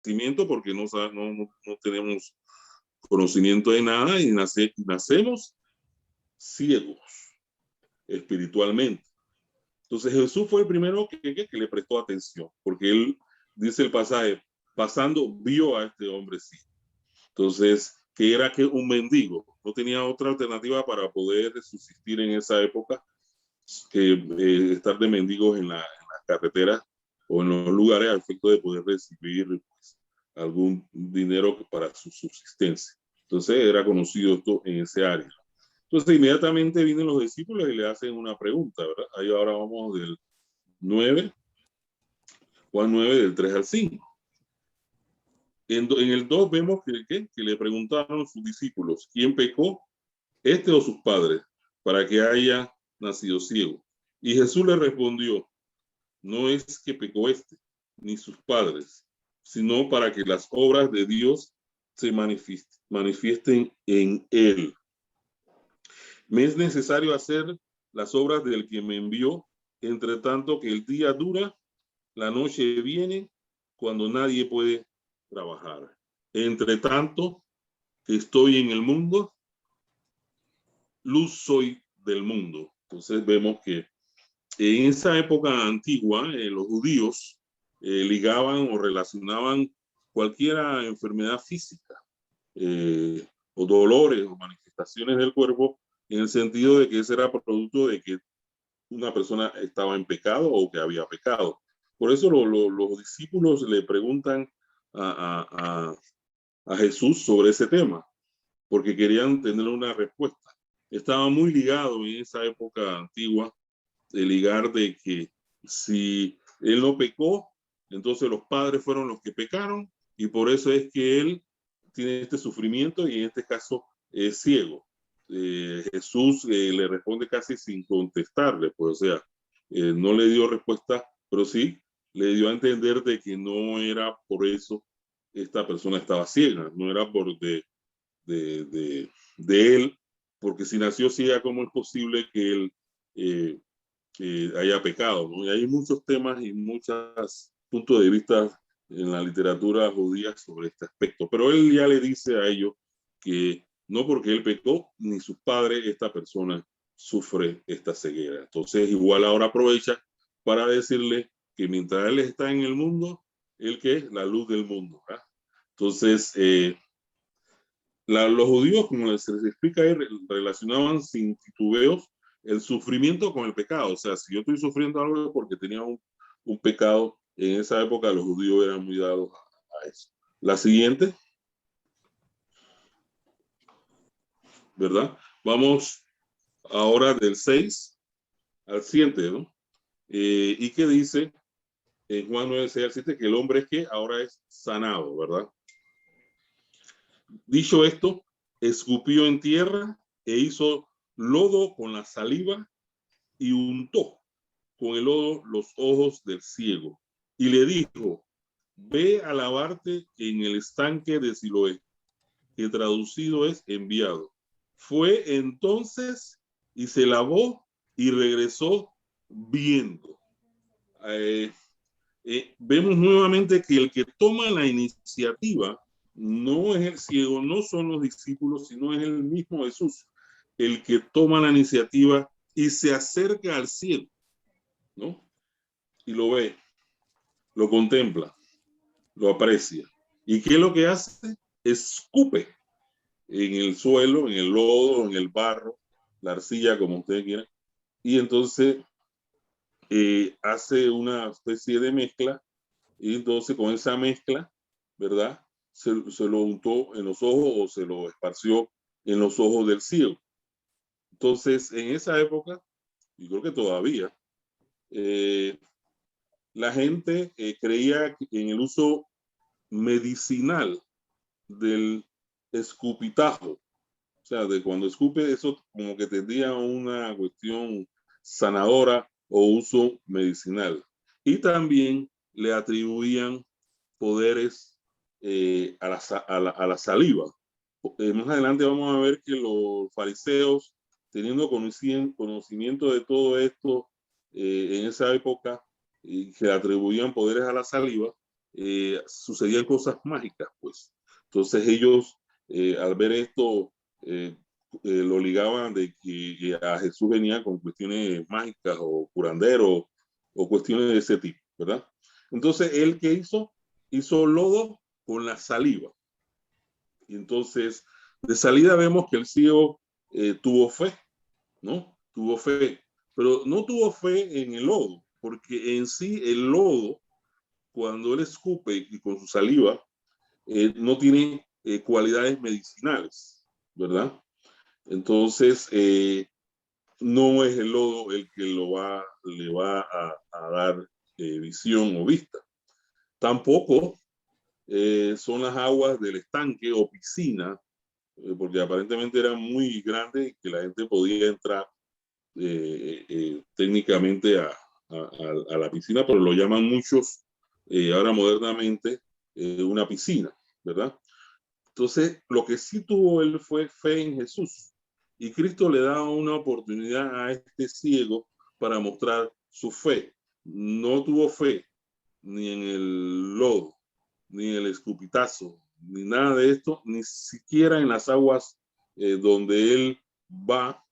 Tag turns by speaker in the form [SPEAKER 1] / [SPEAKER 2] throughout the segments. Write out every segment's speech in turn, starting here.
[SPEAKER 1] nacimiento porque no tenemos conocimiento de nada y nacemos ciegos espiritualmente. Entonces Jesús fue el primero que le prestó atención, porque él, dice el pasaje, pasando vio a este hombre ciego. Entonces, que era que un mendigo, no tenía otra alternativa para poder subsistir en esa época que estar de mendigos en las carreteras o en los lugares al efecto de poder recibir pues, algún dinero para su subsistencia. Entonces era conocido esto en ese área. Entonces inmediatamente vienen los discípulos y le hacen una pregunta, ¿verdad? Ahí ahora vamos del 9, Juan 9, del 3 al 5. En el 2 vemos que le preguntaron a sus discípulos, ¿quién pecó, este o sus padres, para que haya nacido ciego? Y Jesús le respondió, no es que pecó este, ni sus padres, sino para que las obras de Dios se manifiesten en él. Me es necesario hacer las obras del que me envió, entre tanto que el día dura, la noche viene, cuando nadie puede trabajar. Entre tanto que estoy en el mundo, luz soy del mundo. Entonces vemos que en esa época antigua, los judíos ligaban o relacionaban cualquier enfermedad física o dolores o manifestaciones del cuerpo en el sentido de que ese era producto de que una persona estaba en pecado o que había pecado. Por eso los discípulos le preguntan a Jesús sobre ese tema, porque querían tener una respuesta. Estaba muy ligado en esa época antigua de ligar de que si él no pecó, entonces los padres fueron los que pecaron y por eso es que él tiene este sufrimiento y en este caso es ciego. Jesús le responde casi sin contestarle, pues o sea, no le dio respuesta, pero sí le dio a entender de que no era por eso esta persona estaba ciega, no era por de él, porque si nació ciega, ¿cómo es posible que él haya pecado? ¿No? Y hay muchos temas y muchos puntos de vista en la literatura judía sobre este aspecto, pero él ya le dice a ellos que no porque él pecó, ni sus padres, esta persona sufre esta ceguera. Entonces, igual ahora aprovecha para decirle que mientras él está en el mundo, él que es la luz del mundo. ¿Verdad? Entonces, los judíos, como se les explica ahí, relacionaban sin titubeos el sufrimiento con el pecado. O sea, si yo estoy sufriendo algo es porque tenía un pecado. En esa época los judíos eran muy dados a eso. La siguiente, ¿verdad? Vamos ahora del 6 al 7, ¿no? Y que dice en Juan 9, 6 al 7 que el hombre es que ahora es sanado, ¿verdad? Dicho esto, escupió en tierra e hizo lodo con la saliva y untó con el lodo los ojos del ciego. Y le dijo, ve a lavarte en el estanque de Siloé, que traducido es enviado. Fue entonces y se lavó y regresó viendo. Vemos nuevamente que el que toma la iniciativa no es el ciego, no son los discípulos, sino es el mismo Jesús, el que toma la iniciativa y se acerca al ciego, ¿no? Y lo ve, lo contempla, lo aprecia. ¿Y qué es lo que hace? Escupe en el suelo, en el lodo, en el barro, la arcilla, como ustedes quieran, y entonces hace una especie de mezcla, y entonces con esa mezcla, ¿verdad? Se lo untó en los ojos o se lo esparció en los ojos del ciego. Entonces, en esa época, y creo que todavía, la gente creía en el uso medicinal del escupitajo. O sea, de cuando escupe, eso como que tendría una cuestión sanadora o uso medicinal. Y también le atribuían poderes a la saliva. Más adelante vamos a ver que los fariseos, teniendo conocimiento de todo esto en esa época, y que atribuían poderes a la saliva, sucedían cosas mágicas, pues. Entonces ellos, al ver esto, lo ligaban de que a Jesús venía con cuestiones mágicas o curanderos o cuestiones de ese tipo, ¿verdad? Entonces, ¿él qué hizo? Hizo lodo con la saliva. Y entonces, de salida vemos que el ciego tuvo fe, ¿no? Tuvo fe, pero no tuvo fe en el lodo, porque en sí el lodo, cuando él escupe y con su saliva, no tiene cualidades medicinales, ¿verdad? Entonces, no es el lodo el que le va a dar visión o vista. Tampoco son las aguas del estanque o piscina, porque aparentemente era muy grande y que la gente podía entrar técnicamente a la piscina, pero lo llaman muchos ahora modernamente una piscina, ¿verdad? Entonces, lo que sí tuvo él fue fe en Jesús. Y Cristo le da una oportunidad a este ciego para mostrar su fe. No tuvo fe ni en el lodo, ni en el escupitazo, ni nada de esto, ni siquiera en las aguas donde él va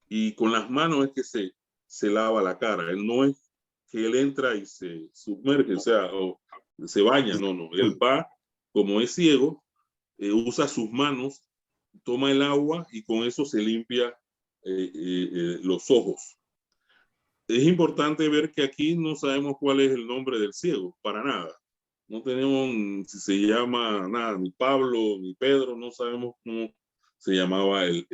[SPEAKER 1] y con las manos es que se lava la cara. Él no es que él entra y se sumerge, o sea, o se baña, no, no. Él va, como es ciego, usa sus manos, toma el agua y con eso se limpia los ojos. Es importante ver que aquí no sabemos cuál es el nombre del ciego, para nada. No tenemos si se llama nada, ni Pablo, ni Pedro, no sabemos cómo se llamaba el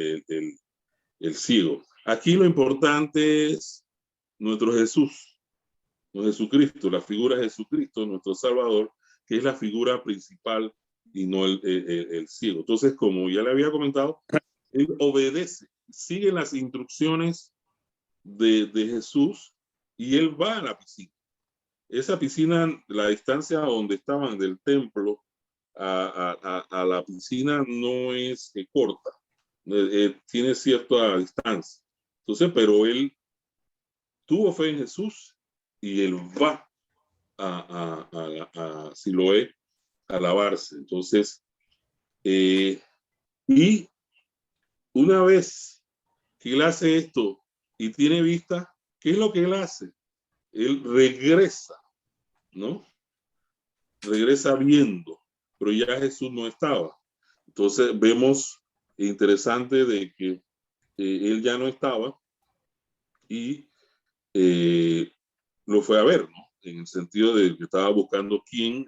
[SPEAKER 1] ciego. Aquí lo importante es nuestro Jesús, nuestro Jesucristo, la figura de Jesucristo, nuestro Salvador, que es la figura principal y no el ciego. Entonces, como ya le había comentado, él obedece, sigue las instrucciones de Jesús y él va a la piscina. Esa piscina, la distancia donde estaban del templo a la piscina no es corta, tiene cierta distancia. Entonces, pero él tuvo fe en Jesús y él va a Siloé a lavarse. Entonces, y una vez que él hace esto y tiene vista, ¿qué es lo que él hace? Él regresa, ¿no? Regresa viendo, pero ya Jesús no estaba. Entonces vemos interesante de que él ya no estaba y lo fue a ver, ¿no? En el sentido de que estaba buscando quién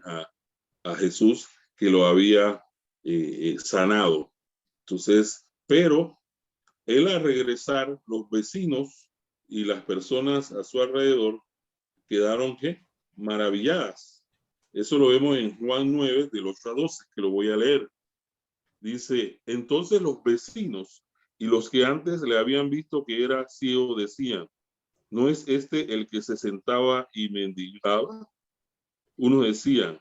[SPEAKER 1] a Jesús que lo había sanado. Entonces, pero él al regresar, los vecinos y las personas a su alrededor quedaron ¿qué? Maravilladas. Eso lo vemos en Juan 9, del 8 a 12, que lo voy a leer. Dice, entonces los vecinos y los que antes le habían visto que era ciego decían, ¿no es este el que se sentaba y mendigaba? Unos decían,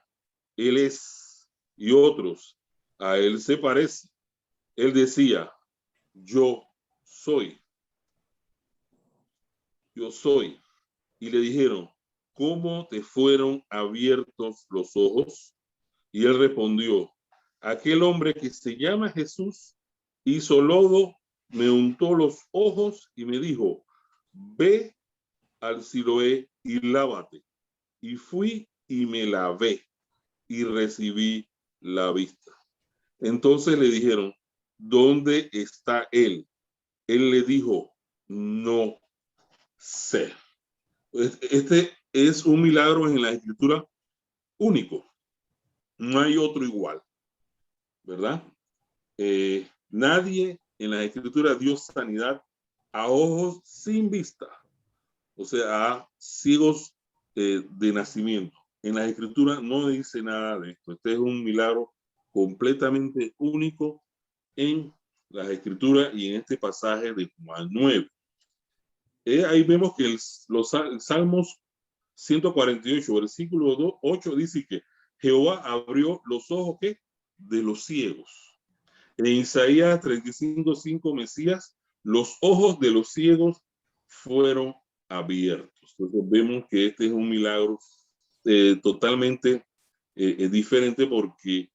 [SPEAKER 1] él es, y otros, a él se parece. Él decía, yo soy, yo soy. Y le dijeron, ¿cómo te fueron abiertos los ojos? Y él respondió, aquel hombre que se llama Jesús hizo lodo, me untó los ojos y me dijo, ve al Siloé y lávate. Y fui y me lavé y recibí la vista. Entonces le dijeron, ¿dónde está él? Él le dijo, no sé. Este es un milagro en la escritura único. No hay otro igual, ¿verdad? Nadie en la escritura dio sanidad a ojos sin vista, o sea, a ciegos de nacimiento. En la escritura no dice nada de esto. Este es un milagro completamente único en las escrituras y en este pasaje de Juan 9. Ahí vemos que los Salmos 148, versículo 2, 8 dice que Jehová abrió los ojos ¿qué? De los ciegos. En Isaías 35:5, Mesías, los ojos de los ciegos fueron abiertos. Entonces vemos que este es un milagro totalmente diferente, porque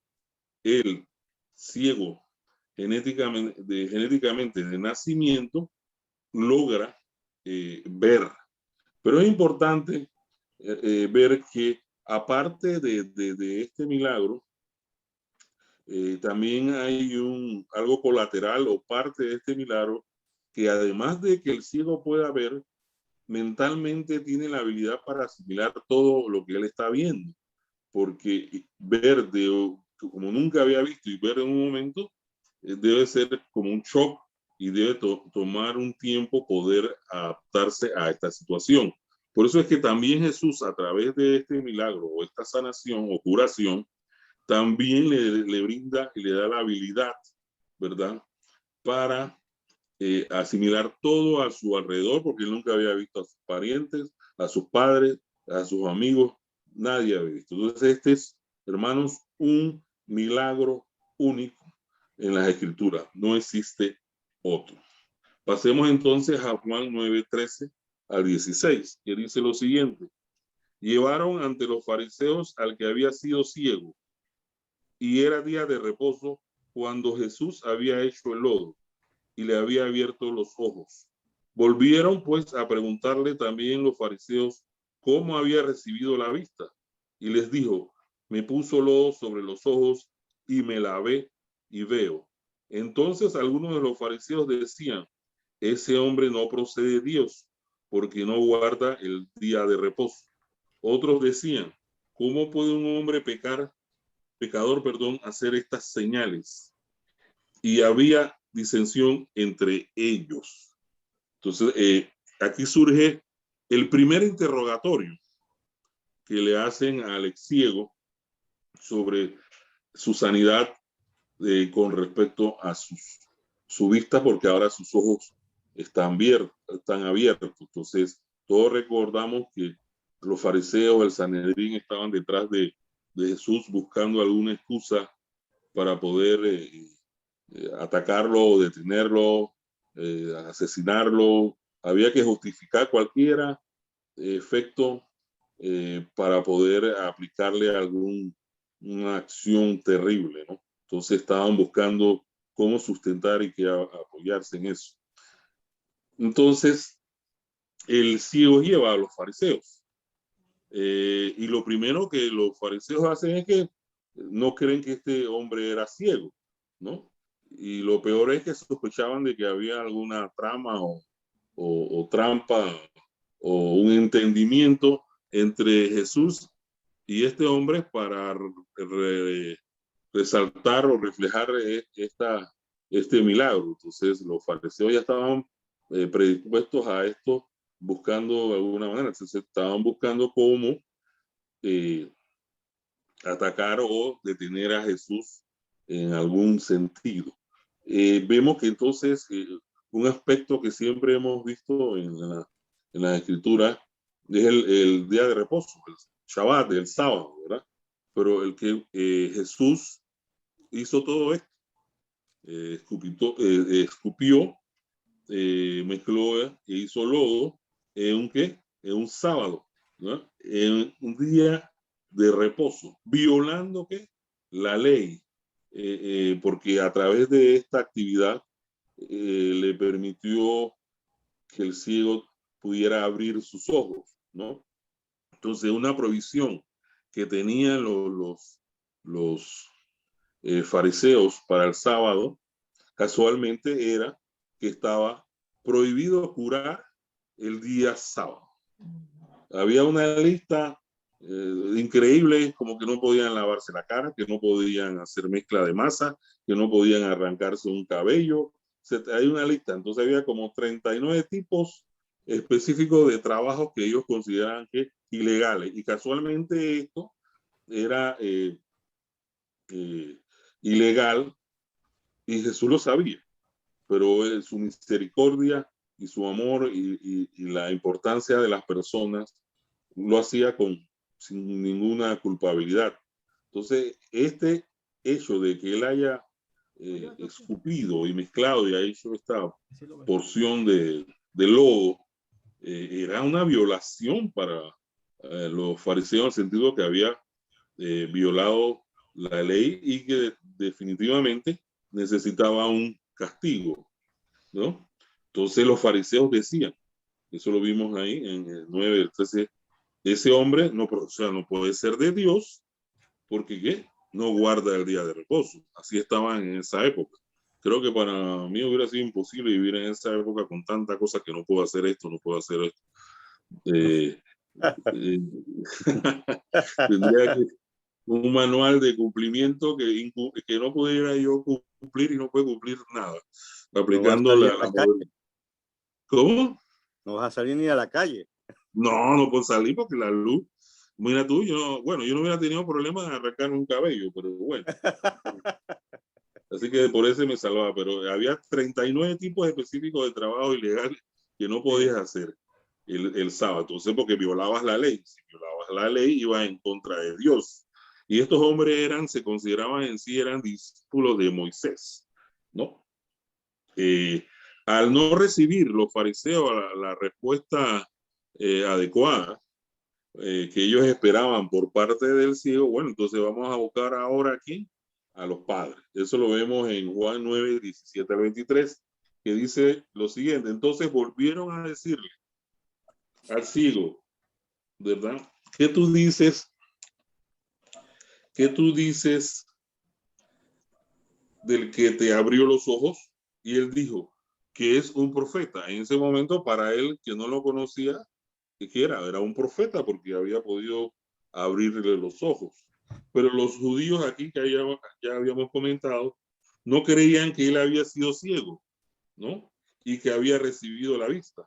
[SPEAKER 1] el ciego genéticamente de nacimiento logra ver. Pero es importante ver que aparte de este milagro, también hay algo colateral o parte de este milagro, que además de que el ciego pueda ver, mentalmente tiene la habilidad para asimilar todo lo que él está viendo, porque ver como nunca había visto y ver en un momento debe ser como un shock, y debe tomar un tiempo poder adaptarse a esta situación. Por eso es que también Jesús, a través de este milagro o esta sanación o curación, también le brinda y le da la habilidad, ¿verdad?, para asimilar todo a su alrededor, porque él nunca había visto a sus parientes, a sus padres, a sus amigos, nadie había visto. Entonces este es, hermanos, un milagro único en las Escrituras. No existe otro. Pasemos entonces a Juan 9:13 al 16, que dice lo siguiente: llevaron ante los fariseos al que había sido ciego, y era día de reposo cuando Jesús había hecho el lodo y le había abierto los ojos. Volvieron pues a preguntarle también los fariseos cómo había recibido la vista, y les dijo: me puso lodo sobre los ojos y me lavé y veo. Entonces algunos de los fariseos decían: ese hombre no procede de Dios, porque no guarda el día de reposo. Otros decían: ¿cómo puede un hombre pecador, hacer estas señales? Y había disensión entre ellos. Entonces, aquí surge el primer interrogatorio que le hacen al ex ciego sobre su sanidad, con respecto a su vista, porque ahora sus ojos están abiertos. Entonces, todos recordamos que los fariseos, el Sanedrín, estaban detrás de Jesús buscando alguna excusa para poder atacarlo, detenerlo, asesinarlo. Había que justificar cualquier efecto para poder aplicarle una acción terrible, ¿no? Entonces estaban buscando cómo sustentar y apoyarse en eso. Entonces el ciego lleva a los fariseos, y lo primero que los fariseos hacen es que no creen que este hombre era ciego, ¿no? Y lo peor es que sospechaban de que había alguna trama o trampa o un entendimiento entre Jesús y este hombre para resaltar o reflejar este milagro. Entonces los fariseos ya estaban predispuestos a esto, buscando de alguna manera. Entonces estaban buscando cómo atacar o detener a Jesús en algún sentido. Vemos que entonces un aspecto que siempre hemos visto en la escritura es el día de reposo, el Shabbat, el sábado, ¿verdad? Pero el que Jesús hizo todo esto, escupió, mezcló e hizo lodo en un sábado, ¿no?, en un día de reposo, violando ¿qué? La ley, porque a través de esta actividad le permitió que el ciego pudiera abrir sus ojos, ¿no? Entonces, una provisión que tenían los fariseos para el sábado, casualmente era que estaba prohibido curar el día sábado. Había una lista increíble, como que no podían lavarse la cara, que no podían hacer mezcla de masa, que no podían arrancarse un cabello. Hay una lista, entonces había como 39 tipos específicos de trabajos que ellos consideraban que ilegales, y casualmente esto era ilegal, y Jesús lo sabía, pero su misericordia y su amor y la importancia de las personas lo hacía sin ninguna culpabilidad. Entonces, este hecho de que él haya escupido y mezclado y ha hecho esta porción de lodo, era una violación para los fariseos en el sentido que había violado la ley y que definitivamente necesitaba un castigo, ¿no? Entonces los fariseos decían, eso lo vimos ahí en el 9, entonces ese hombre no, o sea, no puede ser de Dios porque ¿qué? No guarda el día de reposo. Así estaban en esa época. Creo que para mí hubiera sido imposible vivir en esa época con tanta cosa que no puedo hacer esto, no puedo hacer esto. Eh, tendría que un manual de cumplimiento que no pudiera yo cumplir y no puedo cumplir nada.
[SPEAKER 2] No vas a
[SPEAKER 1] Aplicando
[SPEAKER 2] salir
[SPEAKER 1] la,
[SPEAKER 2] a la
[SPEAKER 1] la
[SPEAKER 2] calle.
[SPEAKER 1] ¿Cómo?
[SPEAKER 2] No vas a salir ni a la calle.
[SPEAKER 1] No, no puedo salir porque la luz. Mira tú, bueno, yo no hubiera tenido problema de arrancarme un cabello, pero bueno. Así que por eso me salvaba, pero había 39 tipos específicos de trabajo ilegal que no podías hacer el sábado. Entonces, porque violabas la ley. Si violabas la ley, ibas en contra de Dios. Y estos hombres se consideraban en sí, eran discípulos de Moisés, ¿no? Al no recibir los fariseos la respuesta adecuada que ellos esperaban por parte del ciego, bueno, entonces vamos a buscar ahora aquí a los padres. Eso lo vemos en Juan 9, 17 al 23, que dice lo siguiente: entonces volvieron a decirle al ciego, ¿verdad? ¿Qué tú dices? ¿Qué tú dices del que te abrió los ojos? Y él dijo que es un profeta. En ese momento, para él, que no lo conocía, que era un profeta porque había podido abrirle los ojos. Pero los judíos aquí, que ya habíamos comentado, no creían que él había sido ciego, ¿no? Y que había recibido la vista,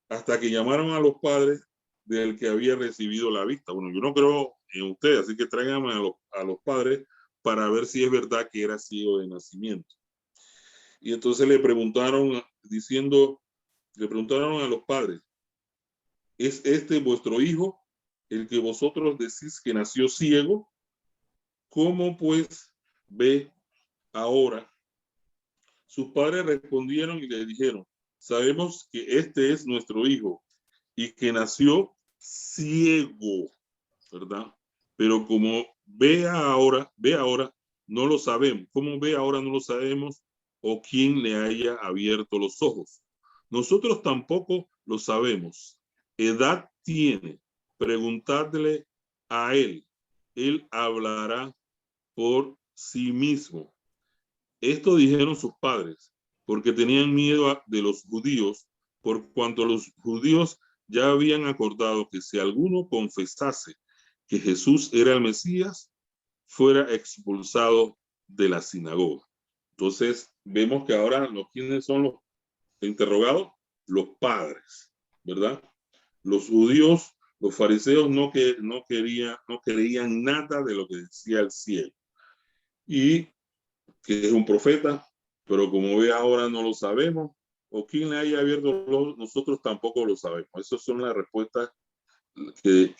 [SPEAKER 1] hasta que llamaron a los padres del que había recibido la vista. Bueno, yo no creo en usted, así que tráiganme a los padres para ver si es verdad que era ciego de nacimiento. Y entonces le preguntaron a los padres, ¿es este vuestro hijo, el que vosotros decís que nació ciego? ¿Cómo pues ve ahora? Sus padres respondieron y le dijeron, sabemos que este es nuestro hijo y que nació ciego, ¿verdad? Pero como ve ahora, no lo sabemos. ¿Cómo ve ahora? No lo sabemos, o quién le haya abierto los ojos. Nosotros tampoco lo sabemos. Edad tiene. Preguntadle a él. Él hablará por sí mismo. Esto dijeron sus padres, porque tenían miedo de los judíos, por cuanto los judíos ya habían acordado que si alguno confesase que Jesús era el Mesías, fuera expulsado de la sinagoga. Entonces, vemos que ahora ¿quiénes son los interrogados? Los padres, ¿verdad? Los judíos, los fariseos no creían nada de lo que decía el cielo. Y que es un profeta, pero como ve ahora no lo sabemos, o quién le haya abierto los, nosotros tampoco lo sabemos. Esas son las respuestas que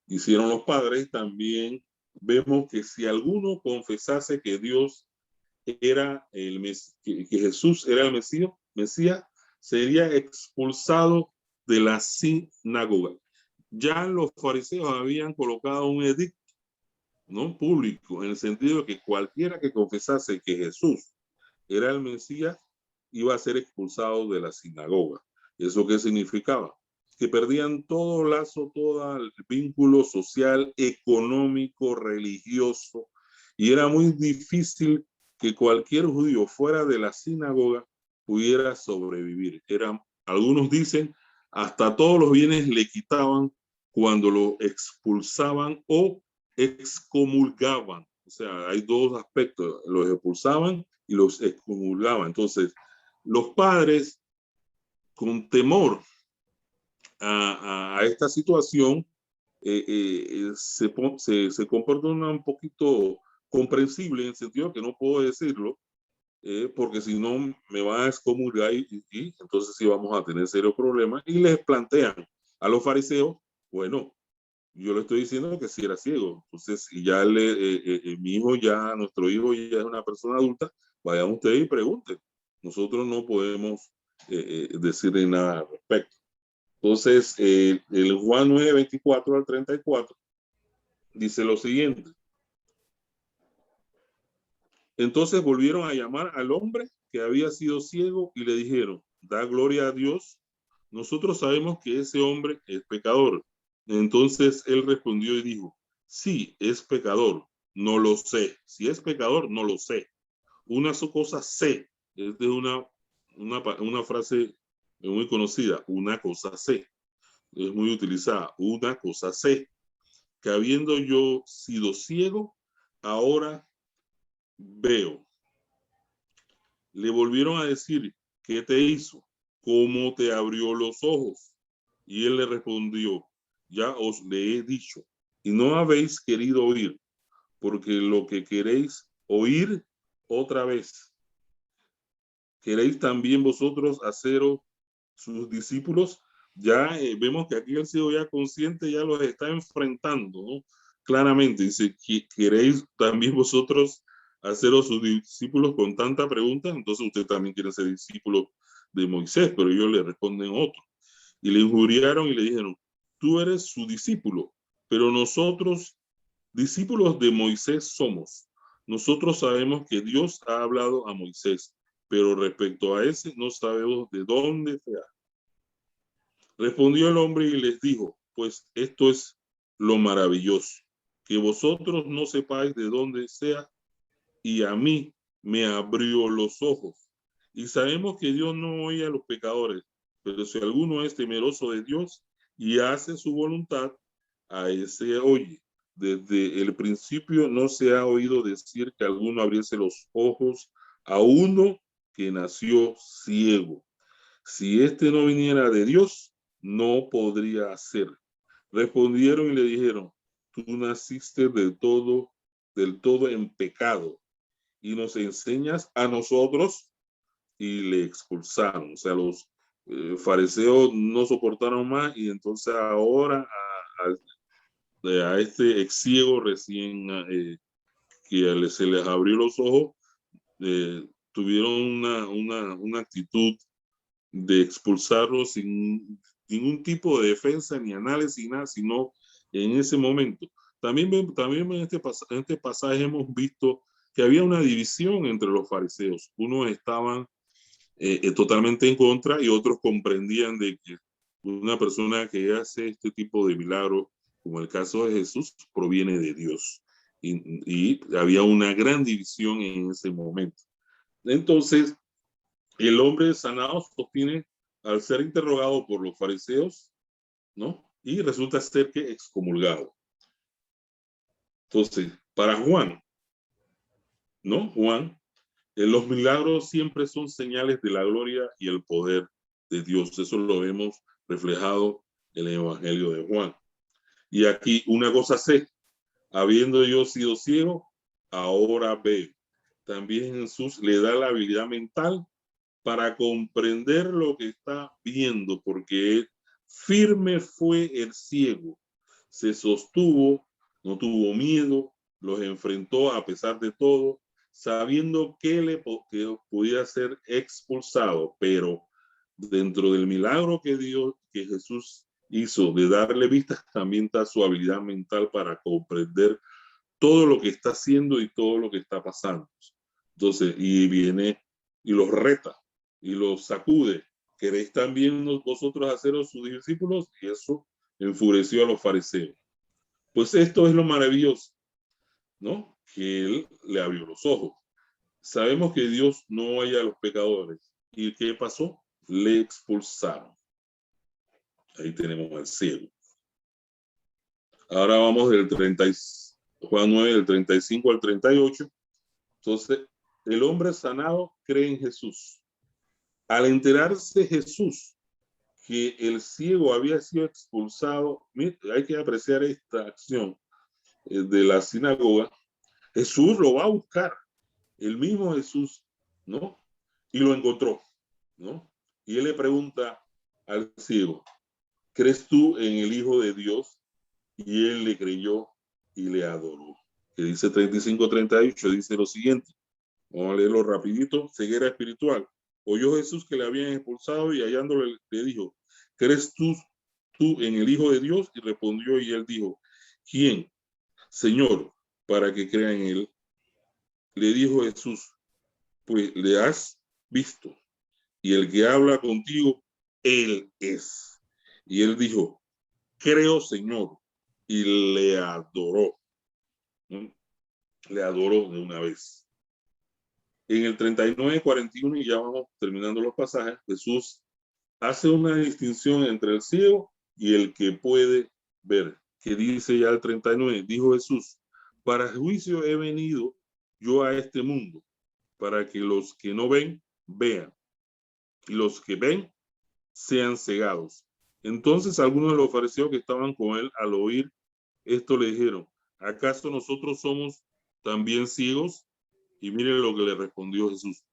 [SPEAKER 1] hicieron los padres. También vemos que si alguno confesase que Dios era que Jesús era el Mesías, sería expulsado de la sinagoga. Ya los fariseos habían colocado un edicto, ¿no? Público, en el sentido de que cualquiera que confesase que Jesús era el Mesías iba a ser expulsado de la sinagoga. ¿Eso qué significaba? Que perdían todo lazo, todo el vínculo social, económico, religioso, y era muy difícil que cualquier judío fuera de la sinagoga pudiera sobrevivir. Algunos dicen, hasta todos los bienes le quitaban cuando lo expulsaban o excomulgaban. O sea, hay dos aspectos, los expulsaban y los excomulgaban. Entonces, los padres, con temor a esta situación, se comportan un poquito comprensible en el sentido que no puedo decirlo, porque si no me van a excomulgar y entonces sí vamos a tener serios problemas. Y les plantean a los fariseos, bueno, yo le estoy diciendo que si era ciego. Entonces, y ya nuestro hijo ya es una persona adulta, vayan ustedes y pregunten. Nosotros no podemos decirle nada al respecto. Entonces, el Juan 9, 24 al 34 dice lo siguiente. Entonces volvieron a llamar al hombre que había sido ciego y le dijeron, da gloria a Dios. Nosotros sabemos que ese hombre es pecador. Entonces él respondió y dijo, sí, es pecador, no lo sé. Si es pecador, no lo sé. Una cosa sé, es de una frase muy conocida, una cosa sé. Es muy utilizada, una cosa sé, que habiendo yo sido ciego, ahora veo. Le volvieron a decir, ¿qué te hizo? ¿Cómo te abrió los ojos? Y él le respondió, ya os le he dicho, y no habéis querido oír, porque lo que queréis oír otra vez, queréis también vosotros haceros sus discípulos. Ya vemos que aquí el ciego ya consciente ya los está enfrentando, ¿no? Claramente dice, ¿queréis también vosotros haceros sus discípulos con tanta pregunta? Entonces usted también quiere ser discípulo de Moisés, pero ellos le responden otro. Y le injuriaron y le dijeron, tú eres su discípulo, pero nosotros discípulos de Moisés somos. Nosotros sabemos que Dios ha hablado a Moisés, pero respecto a ese no sabemos de dónde sea. Respondió el hombre y les dijo, pues esto es lo maravilloso, que vosotros no sepáis de dónde sea, y a mí me abrió los ojos. Y sabemos que Dios no oye a los pecadores, pero si alguno es temeroso de Dios y hace su voluntad, a ese oye. Desde el principio no se ha oído decir que alguno abriese los ojos a uno que nació ciego. Si este no viniera de Dios, no podría hacer. Respondieron y le dijeron, tú naciste del todo en pecado y nos enseñas a nosotros, y le expulsaron. O sea, los fariseos no soportaron más y entonces ahora a este ex ciego recién que se les abrió los ojos, tuvieron una actitud de expulsarlo sin ningún tipo de defensa ni análisis, nada, sino en ese momento. También en este pasaje hemos visto que había una división entre los fariseos. Unos estaban totalmente en contra y otros comprendían de que una persona que hace este tipo de milagros, como el caso de Jesús, proviene de Dios. Y había una gran división en ese momento. Entonces, el hombre sanado sostiene al ser interrogado por los fariseos, ¿no? Y resulta ser que excomulgado. Entonces, para Juan, ¿no? Juan, los milagros siempre son señales de la gloria y el poder de Dios. Eso lo vemos reflejado en el Evangelio de Juan. Y aquí una cosa sé, habiendo yo sido ciego, ahora veo. También Jesús le da la habilidad mental para comprender lo que está viendo, porque firme fue el ciego, se sostuvo, no tuvo miedo, los enfrentó a pesar de todo, sabiendo que podía ser expulsado, pero dentro del milagro que Jesús hizo de darle vista, también está su habilidad mental para comprender todo lo que está haciendo y todo lo que está pasando. Entonces, y viene y los reta y los sacude. ¿Queréis también vosotros haceros sus discípulos? Y eso enfureció a los fariseos. Pues esto es lo maravilloso, ¿no? Que él le abrió los ojos. Sabemos que Dios no oye a los pecadores. ¿Y qué pasó? Le expulsaron. Ahí tenemos al ciego. Ahora vamos del Juan 9, del 35 al 38. Entonces, el hombre sanado cree en Jesús. Al enterarse Jesús que el ciego había sido expulsado, hay que apreciar esta acción de la sinagoga. Jesús lo va a buscar, el mismo Jesús, ¿no? Y lo encontró, ¿no? Y él le pregunta al ciego, ¿crees tú en el Hijo de Dios? Y él le creyó y le adoró. Que dice 35-38, dice lo siguiente. Vamos a leerlo rapidito. Ceguera espiritual. Oyó Jesús que le habían expulsado y hallándole le dijo, ¿crees tú tú en el Hijo de Dios? Y respondió y él dijo, ¿quién, Señor, para que crea en él? Le dijo Jesús, pues le has visto, y el que habla contigo, él es. Y él dijo, creo, Señor, y le adoró. ¿No? Le adoró de una vez. En el 39:41, y ya vamos terminando los pasajes, Jesús hace una distinción entre el ciego y el que puede ver, que dice ya el 39, dijo Jesús, para juicio he venido yo a este mundo, para que los que no ven, vean, y los que ven, sean cegados. Entonces algunos de los fariseos que estaban con él al oír esto le dijeron, ¿acaso nosotros somos también ciegos? Y miren lo que le respondió Jesús,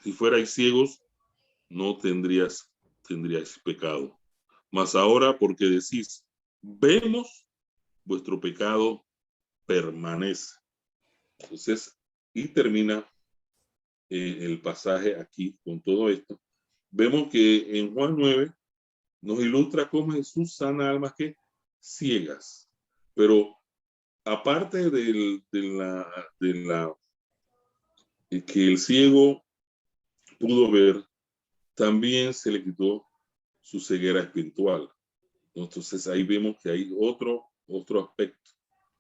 [SPEAKER 1] si fuerais ciegos, no tendríais pecado. Mas ahora porque decís, vemos, vuestro pecado permanece. Entonces, y termina el pasaje aquí con todo esto. Vemos que en Juan 9 nos ilustra cómo Jesús sana almas que ciegas. Pero aparte de que el ciego pudo ver, también se le quitó su ceguera espiritual. Entonces ahí vemos que hay otro aspecto.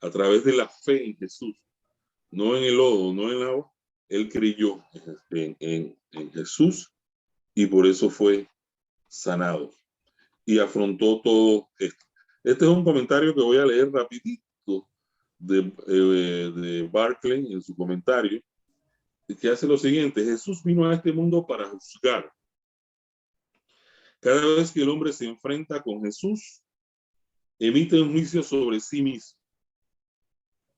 [SPEAKER 1] A través de la fe en Jesús, no en el lodo, no en el agua, él creyó en Jesús y por eso fue sanado y afrontó todo esto. Este es un comentario que voy a leer rapidito de Barclay en su comentario, que hace lo siguiente: Jesús vino a este mundo para juzgar. Cada vez que el hombre se enfrenta con Jesús, emite un juicio sobre sí mismo.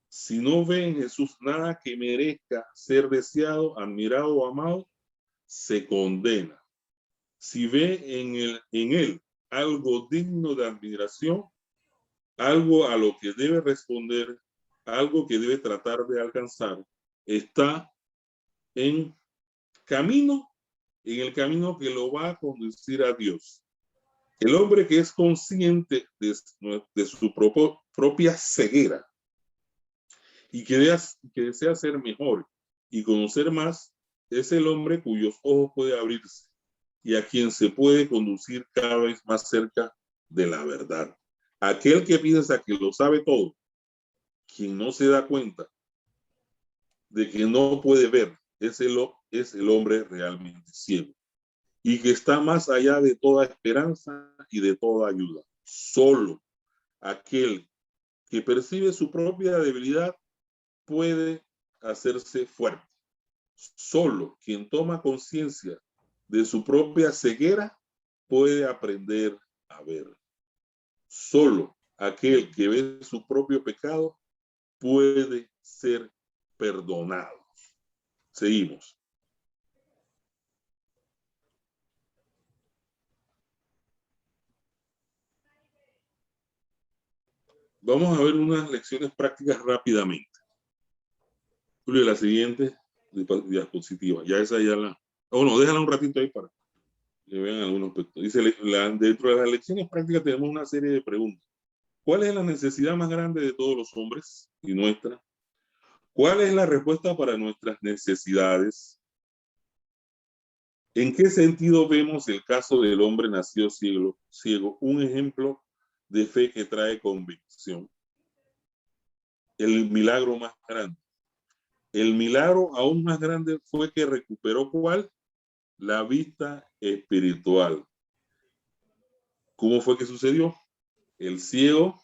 [SPEAKER 1] Si no ve en Jesús nada que merezca ser deseado, admirado o amado, se condena. Si ve en él algo digno de admiración, algo a lo que debe responder, algo que debe tratar de alcanzar, está en el camino que lo va a conducir a Dios. El hombre que es consciente de su propia ceguera y que desea ser mejor y conocer más, es el hombre cuyos ojos puede abrirse y a quien se puede conducir cada vez más cerca de la verdad. Aquel que piensa que lo sabe todo, quien no se da cuenta de que no puede ver, es el hombre realmente ciego y que está más allá de toda esperanza y de toda ayuda. Solo aquel que percibe su propia debilidad puede hacerse fuerte. Solo quien toma conciencia de su propia ceguera puede aprender a ver. Solo aquel que ve su propio pecado puede ser perdonado. Seguimos. Vamos a ver unas lecciones prácticas rápidamente. Julio, la siguiente diapositiva. Ya esa ya la... Oh, no, déjala un ratito ahí para que vean algunos aspectos. Dice, dentro de las lecciones prácticas tenemos una serie de preguntas. ¿Cuál es la necesidad más grande de todos los hombres y nuestra? ¿Cuál es la respuesta para nuestras necesidades? ¿En qué sentido vemos el caso del hombre nacido ciego, un ejemplo de fe que trae convicción? El milagro más grande. El milagro aún más grande fue que recuperó ¿cuál? La vista espiritual. ¿Cómo fue que sucedió? El ciego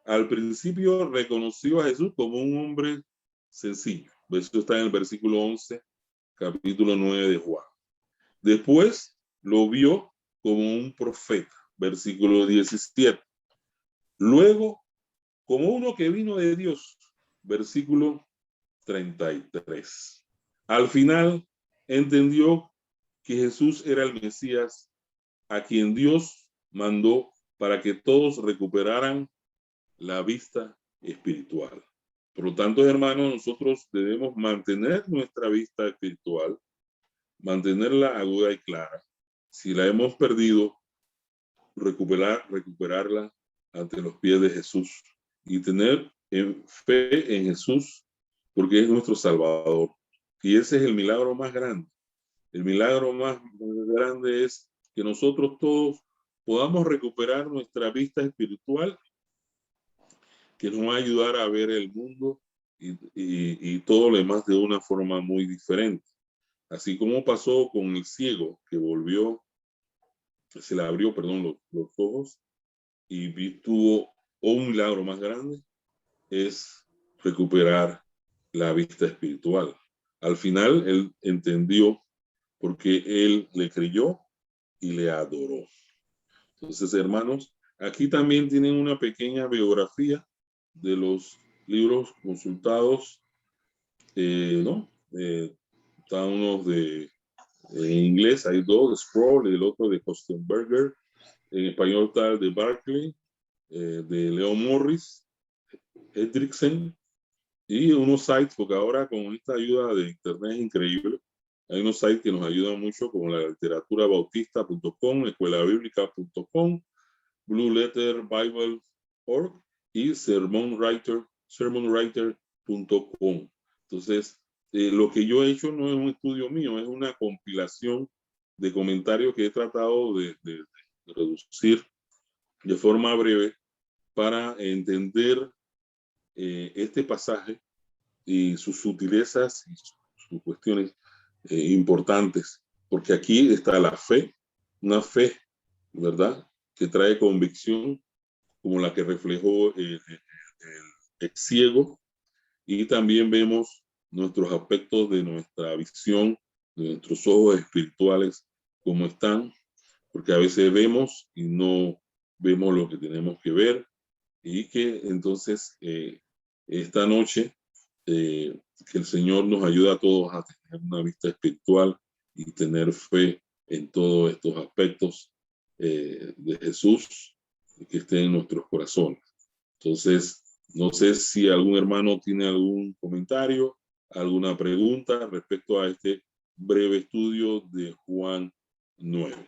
[SPEAKER 1] al principio reconoció a Jesús como un hombre sencillo. Eso está en el versículo 11, capítulo 9 de Juan. Después lo vio como un profeta, versículo 17. Luego, como uno que vino de Dios, versículo 33. Al final, entendió que Jesús era el Mesías a quien Dios mandó para que todos recuperaran la vista espiritual. Por lo tanto, hermanos, nosotros debemos mantener nuestra vista espiritual, mantenerla aguda y clara. Si la hemos perdido, recuperarla ante los pies de Jesús y tener fe en Jesús porque es nuestro Salvador. Y ese es el milagro más grande. El milagro más grande es que nosotros todos podamos recuperar nuestra vista espiritual, que nos va a ayudar a ver el mundo y todo lo demás de una forma muy diferente. Así como pasó con el ciego que volvió, se le abrió, perdón, los ojos y tuvo un milagro más grande, es recuperar la vista espiritual. Al final, él entendió porque él le creyó y le adoró. Entonces, hermanos, aquí también tienen una pequeña biografía de los libros consultados, ¿no? Están unos en inglés, hay dos, Sproul y el otro de Kostenberger. En español está el de Barclay, de Leo Morris, Hendrickson, y unos sites, porque ahora con esta ayuda de internet es increíble. Hay unos sites que nos ayudan mucho, como la literaturabautista.com, escuelabiblica.com, blueletterbible.org y sermonwriter.com. Entonces, lo que yo he hecho no es un estudio mío, es una compilación de comentarios que he tratado de reducir de forma breve para entender este pasaje y sus sutilezas y sus cuestiones importantes, porque aquí está la fe, una fe, ¿verdad?, que trae convicción, como la que reflejó el ex ciego, y también vemos nuestros aspectos de nuestra visión, de nuestros ojos espirituales, cómo están, porque a veces vemos y no vemos lo que tenemos que ver, y que entonces esta noche que el Señor nos ayude a todos a tener una vista espiritual y tener fe en todos estos aspectos de Jesús que estén en nuestros corazones. Entonces, no sé si algún hermano tiene algún comentario, alguna pregunta respecto a este breve estudio de Juan 9.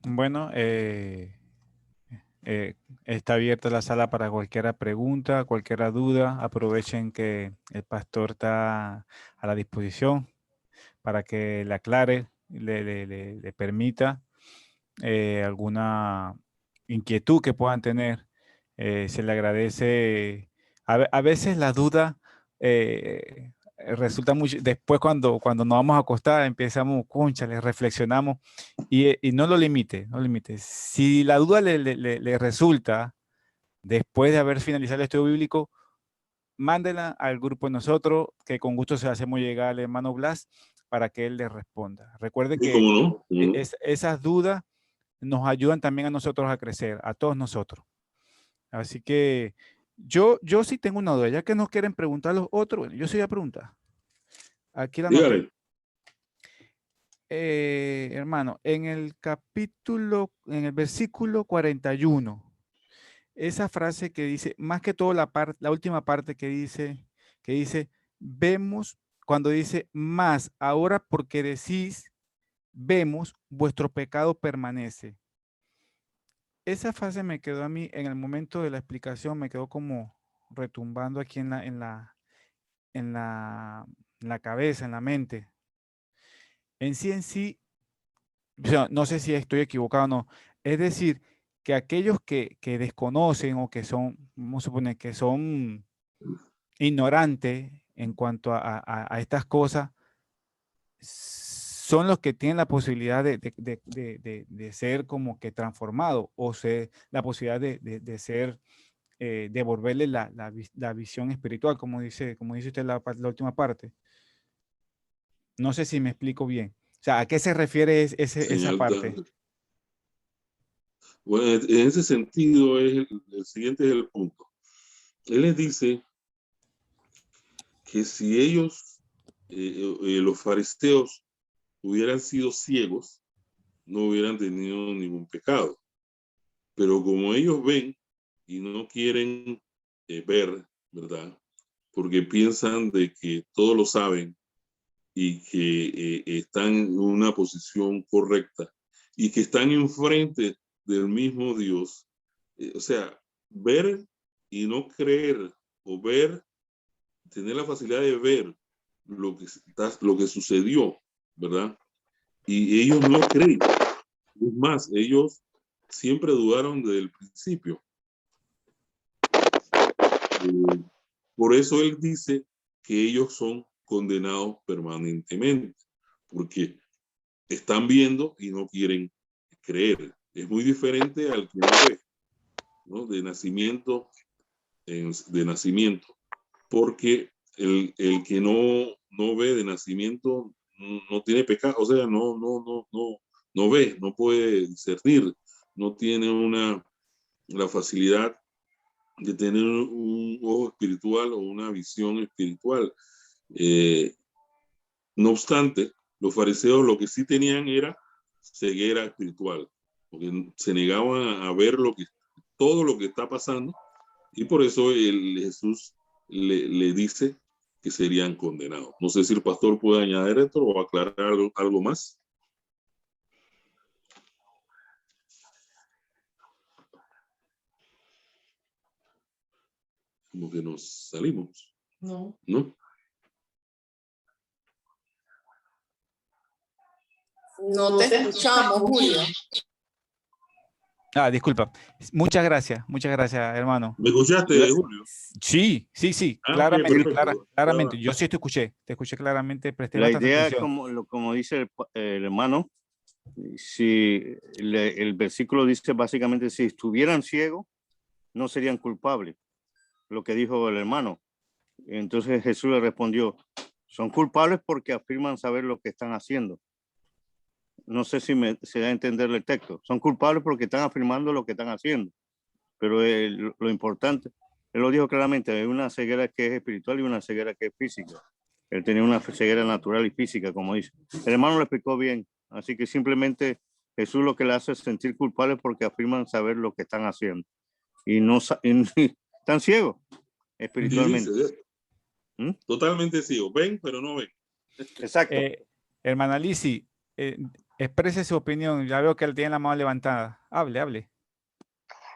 [SPEAKER 3] Bueno, está abierta la sala para cualquier pregunta, cualquier duda. Aprovechen que el pastor está a la disposición para que le aclare, le permita alguna inquietud que puedan tener. Se le agradece. A veces la duda resulta mucho. Después cuando nos vamos a acostar, empezamos, cónchale, reflexionamos y no lo limite, no limite. Si la duda le resulta después de haber finalizado el estudio bíblico, mándela al grupo de nosotros, que con gusto se la hacemos llegar al hermano Blas para que él le responda. Recuerden que
[SPEAKER 1] ¿Cómo no?
[SPEAKER 3] esas dudas nos ayudan también a nosotros a crecer, a todos nosotros. Así que yo sí tengo una duda, ya que no quieren preguntar los otros, bueno, yo sí voy a preguntar. Aquí la noté. Hermano, en el versículo 41, esa frase que dice, más que todo la última parte que dice, vemos, cuando dice más, ahora porque decís, vemos, vuestro pecado permanece. Esa frase me quedó a mí, en el momento de la explicación, me quedó como retumbando aquí en la cabeza, en la mente. En sí, o sea, no sé si estoy equivocado o no. Es decir, que aquellos que desconocen o que son, vamos a suponer, que son ignorantes en cuanto a estas cosas, son los que tienen la posibilidad de ser como que transformados o la posibilidad de ser, devolverle la visión espiritual, como dice usted la última parte. No sé si me explico bien. O sea, ¿a qué se refiere esa parte?
[SPEAKER 1] Bueno, en ese sentido, el siguiente es el punto. Él les dice que si ellos, los fariseos, hubieran sido ciegos, no hubieran tenido ningún pecado. Pero como ellos ven y no quieren ver, ¿verdad? Porque piensan de que todo lo saben y que están en una posición correcta y que están enfrente del mismo Dios. O sea, ver y no creer, o ver, tener la facilidad de ver lo que sucedió, ¿verdad? Y ellos no creen. Es más, ellos siempre dudaron desde el principio. Por eso él dice que ellos son condenados permanentemente, porque están viendo y no quieren creer. Es muy diferente al que no ve, ¿no? De nacimiento, porque el que no ve de nacimiento no tiene pecado, o sea, no ve, no puede discernir, no tiene la facilidad de tener un ojo espiritual o una visión espiritual. No obstante, los fariseos lo que sí tenían era ceguera espiritual, porque se negaban a ver todo lo que está pasando, y por eso Jesús le dice que serían condenados. No sé si el pastor puede añadir esto o aclarar algo más. Como que nos salimos.
[SPEAKER 4] No.
[SPEAKER 1] ¿No?
[SPEAKER 4] No te escuchamos, Julio.
[SPEAKER 3] Ah, disculpa. Muchas gracias, hermano.
[SPEAKER 1] ¿Me escuchaste, Julio?
[SPEAKER 3] Sí,
[SPEAKER 1] Ok, perfecto.
[SPEAKER 3] claramente. Yo sí te escuché claramente, presté
[SPEAKER 2] La
[SPEAKER 3] bastante
[SPEAKER 2] idea,
[SPEAKER 3] atención.
[SPEAKER 2] como dice el hermano, si el versículo dice básicamente, si estuvieran ciegos, no serían culpables, lo que dijo el hermano. Entonces Jesús le respondió, son culpables porque afirman saber lo que están haciendo. No sé si se da a entender el texto. Son culpables porque están afirmando lo que están haciendo. Pero lo importante, él lo dijo claramente, hay una ceguera que es espiritual y una ceguera que es física. Él tenía una ceguera natural y física, como dice. El hermano lo explicó bien. Así que simplemente Jesús lo que le hace es sentir culpables porque afirman saber lo que están haciendo. Y no están ciegos espiritualmente.
[SPEAKER 1] Dice, totalmente ciego. Ven, pero no ven.
[SPEAKER 2] Exacto.
[SPEAKER 3] Hermana Lizzy, exprese su opinión. Ya veo que él tiene la mano levantada. Hable.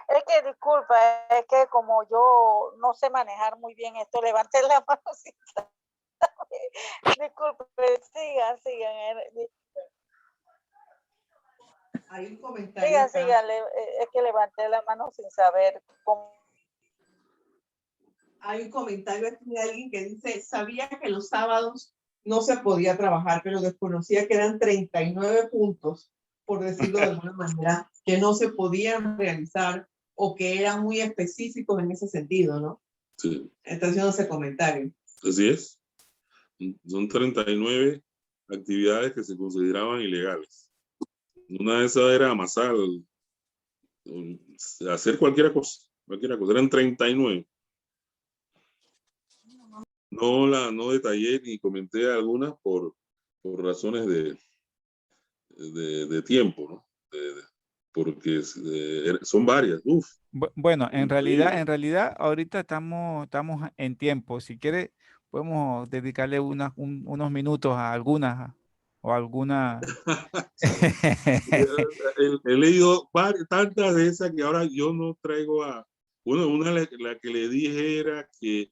[SPEAKER 5] Es que disculpa, es que como yo no sé manejar muy bien esto, levanté la mano sin saber. Disculpe, sigan.
[SPEAKER 4] Hay un comentario.
[SPEAKER 5] Sigan, es que levanté la mano sin saber cómo.
[SPEAKER 4] Hay un comentario aquí de alguien que dice, sabía que los sábados no se podía trabajar, pero desconocía que eran 39 puntos, por decirlo de alguna manera, que no se podían realizar o que eran muy específicos en ese sentido, ¿no?
[SPEAKER 1] Sí.
[SPEAKER 4] Está haciendo ese comentario.
[SPEAKER 1] Así es. Son 39 actividades que se consideraban ilegales. Una de esas era amasar, hacer cualquier cosa. Eran 39. No detallé ni comenté algunas por razones de tiempo, ¿no? Porque son varias.
[SPEAKER 3] Bueno, en realidad, ahorita estamos en tiempo. Si quiere, podemos dedicarle unos minutos a algunas o alguna.
[SPEAKER 1] He leído tantas de esas que ahora yo no traigo una la que le dije era que,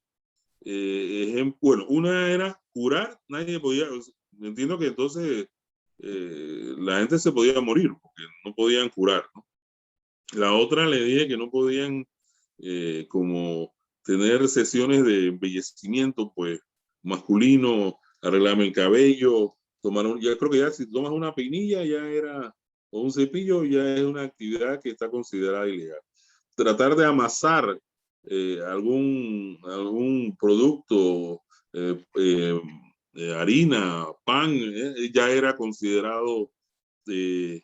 [SPEAKER 1] bueno, una era curar, nadie podía, entiendo que entonces la gente se podía morir porque no podían curar, ¿no? La otra le dije que no podían como tener sesiones de embellecimiento, pues, masculino, arreglarme el cabello, ya creo que ya si tomas una peinilla ya era, o un cepillo, ya es una actividad que está considerada ilegal. Tratar de amasar algún producto, harina, pan, ya era considerado que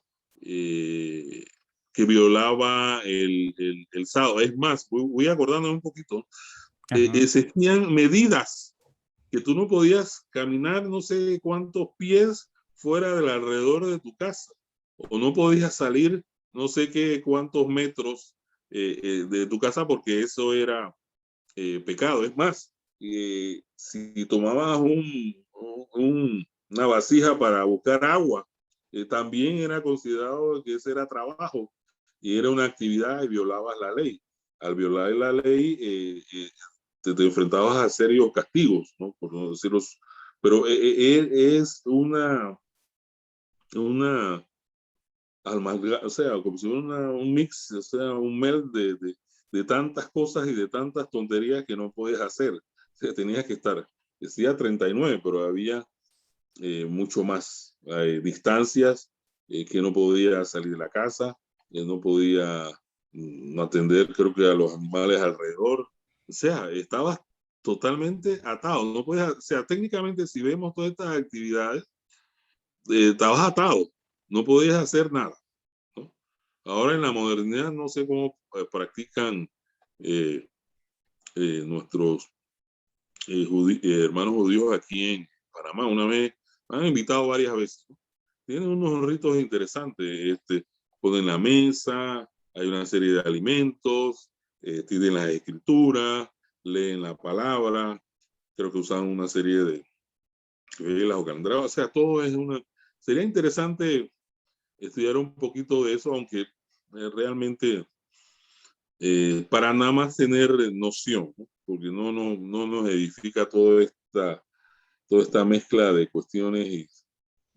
[SPEAKER 1] violaba el sábado. Es más, voy acordándome un poquito, existían medidas que tú no podías caminar no sé cuántos pies fuera del alrededor de tu casa, o no podías salir no sé cuántos metros de tu casa, porque eso era pecado. Es más, si tomabas una vasija para buscar agua, también era considerado que ese era trabajo y era una actividad y violabas la ley. Al violar la ley, te enfrentabas a serios castigos, ¿no? Por no decirlos. Pero es una o sea, como si fuera un mix, o sea, un mel de tantas cosas y de tantas tonterías que no puedes hacer. O sea, tenías que estar, decía 39, pero había mucho más distancias, que no podía salir de la casa, no podía atender, creo que a los animales alrededor. O sea, estabas totalmente atado. No podías, o sea, técnicamente, si vemos todas estas actividades, estabas atado, no podías hacer nada, ¿no? Ahora en la modernidad no sé cómo practican eh, nuestros hermanos judíos aquí en Panamá. Una vez me han invitado varias veces, ¿no? Tienen unos ritos interesantes. Ponen la mesa, hay una serie de alimentos, tienen las escrituras, leen la palabra, creo que usan una serie de velas o candelabros. O sea, todo es una... Sería interesante estudiar un poquito de eso, aunque realmente para nada más tener noción, ¿no? Porque no nos edifica toda esta mezcla de cuestiones. Y,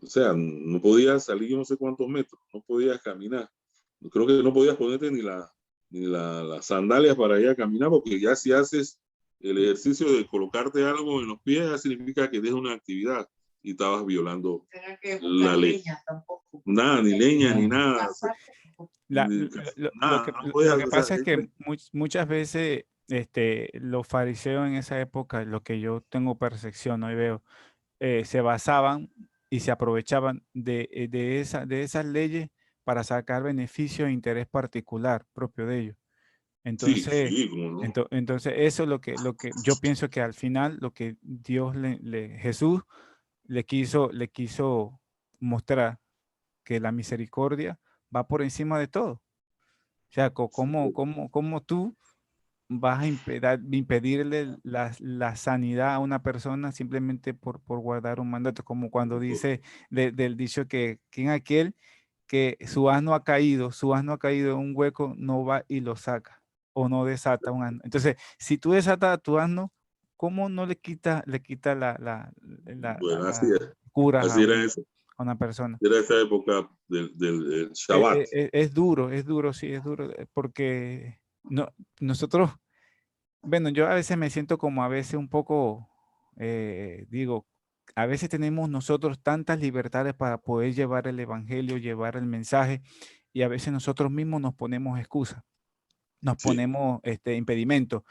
[SPEAKER 1] o sea, no podías salir yo no sé cuántos metros, no podías caminar. Creo que no podías ponerte ni las sandalias para ir a caminar, porque ya si haces el ejercicio de colocarte algo en los pies, ya significa que dejas una actividad y estabas violando la ley. Nada, ni leña, ni nada.
[SPEAKER 3] Lo que pasa es que muchas veces los fariseos en esa época, lo que yo tengo percepción, ¿no? Y veo, se basaban y se aprovechaban de esas leyes para sacar beneficio e interés particular propio de ellos. Entonces,
[SPEAKER 1] sí, cómo no.
[SPEAKER 3] entonces eso es lo que yo pienso que al final lo que Dios Jesús le quiso mostrar, que la misericordia va por encima de todo. O sea, ¿cómo tú vas a impedirle la sanidad a una persona simplemente por guardar un mandato? Como cuando dice del dicho que quien aquel que su asno ha caído en un hueco, no va y lo saca o no desata un asno. Entonces, si tú desatas a tu asno, ¿cómo no le quita
[SPEAKER 1] Bueno,
[SPEAKER 3] curas
[SPEAKER 1] así era eso.
[SPEAKER 3] a una persona?
[SPEAKER 1] Era esa época del Shabbat.
[SPEAKER 3] Es duro, sí, es duro, porque nosotros, bueno, yo a veces me siento como a veces un poco, digo, a veces tenemos nosotros tantas libertades para poder llevar el evangelio, llevar el mensaje, y a veces nosotros mismos nos ponemos excusas, nos ponemos impedimentos,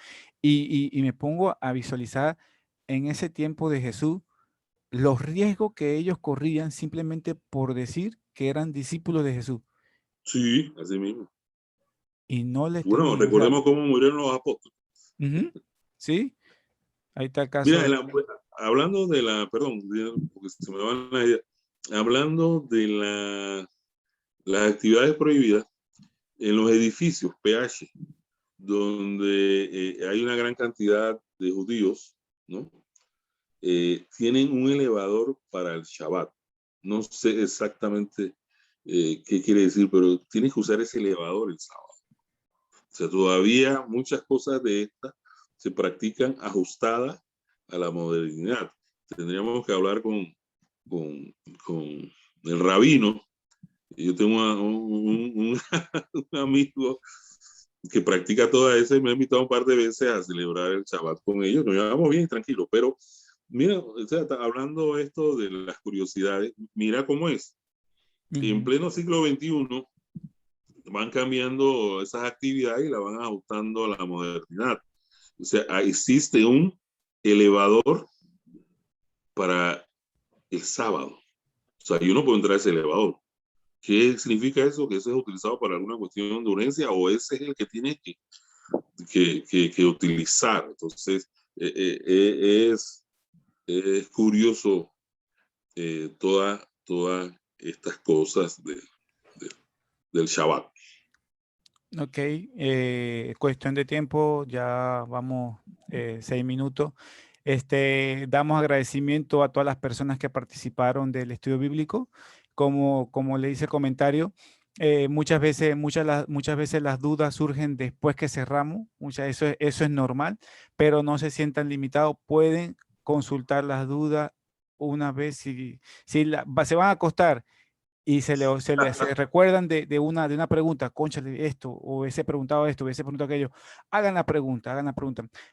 [SPEAKER 3] y me pongo a visualizar en ese tiempo de Jesús los riesgos que ellos corrían simplemente por decir que eran discípulos de Jesús.
[SPEAKER 1] Sí, así mismo.
[SPEAKER 3] Y no les
[SPEAKER 1] Bueno,
[SPEAKER 3] tenían,
[SPEAKER 1] recordemos cómo murieron los apóstoles.
[SPEAKER 3] sí, ahí está el caso.
[SPEAKER 1] Mira, hablando de perdón, porque se me van las ideas, hablando de las actividades prohibidas en los edificios PH, donde hay una gran cantidad de judíos, ¿no? Tienen un elevador para el Shabbat. No sé exactamente qué quiere decir, pero tienes que usar ese elevador el sábado. O sea, todavía muchas cosas de estas se practican ajustadas a la modernidad. Tendríamos que hablar con el rabino. Yo tengo un amigo que practica toda eso y me ha invitado un par de veces a celebrar el Shabbat con ellos. Nos llevamos bien, tranquilo, pero mira, o sea, hablando esto de las curiosidades, mira cómo es. En pleno siglo XXI van cambiando esas actividades y la van ajustando a la modernidad. O sea, existe un elevador para el sábado. O sea, yo no puedo entrar a ese elevador. ¿Qué significa eso? ¿Que eso es utilizado para alguna cuestión de urgencia o ese es el que tienes que utilizar? Entonces, es curioso todas estas cosas del Shabbat.
[SPEAKER 3] Ok, cuestión de tiempo, ya vamos 6 minutos. Damos agradecimiento a todas las personas que participaron del estudio bíblico. Como le hice el comentario, muchas veces las dudas surgen después que cerramos. Eso es normal, pero no se sientan limitados. Pueden consultar las dudas una vez. Se van a acostar y se recuerdan de una pregunta, cónchale esto, o hubiese preguntado esto, hubiese preguntado aquello, hagan la pregunta.